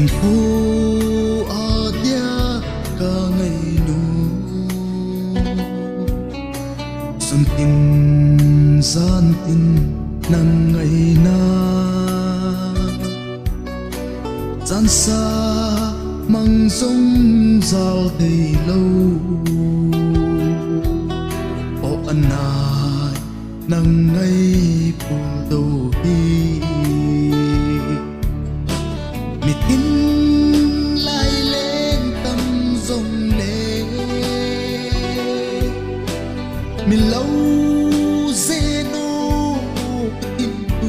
in phố adia ka ngày nu xuân tin gian tin nang ngày na gian xa mang giống giao thầy lâu o anh ai nang ngày buồn đầu đi mi tin lại lên tâm rồng lệ mi lâu dê nô tim tu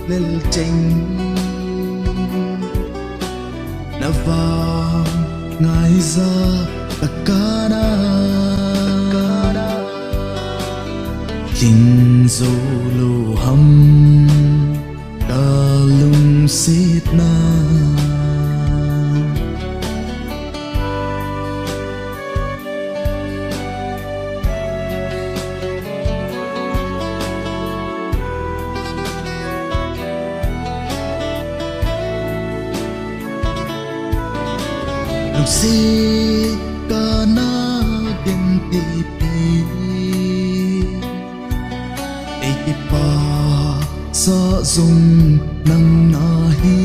lên tranh na vang ngài ra takana kinh dô lô hâm ca lung xít na lung xít ca na gen tipi pa sa dung nang nahi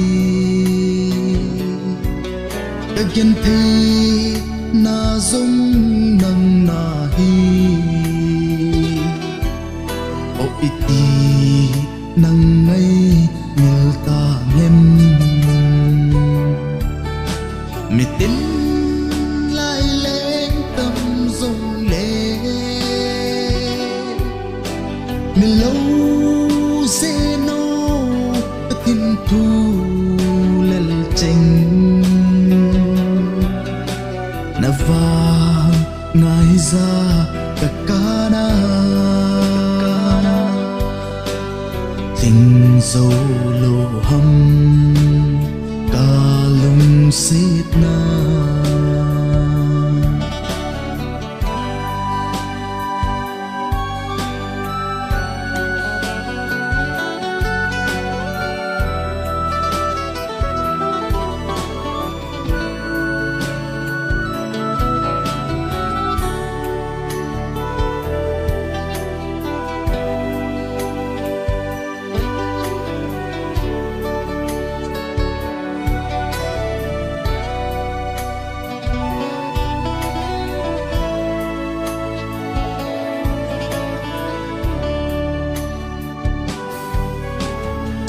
again thi na dung nang nahi o iti nang ngay ngel ta ngem mitin lai lên tâm dung lệ mi lâu dê nô tin thu lel tranh na vang ngài ra takana tình dâu lô hâm ca lung xít na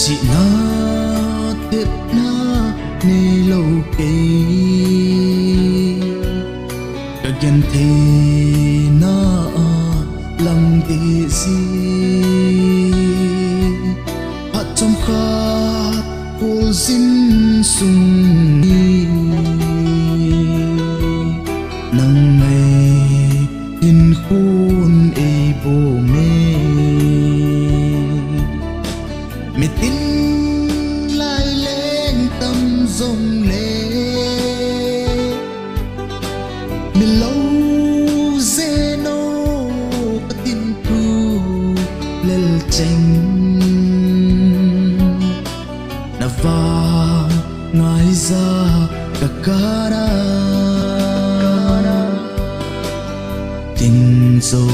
chị na tiếp na nê lâu kê cả gen thế na lăng đi gì hát trong khát cô xin sung đi nang ngày in khuôn e bồ mê mi tin lại lên tâm rồng lệ mi lâu dê nô tin thu lel tranh na vang ngài ra takana tình dâu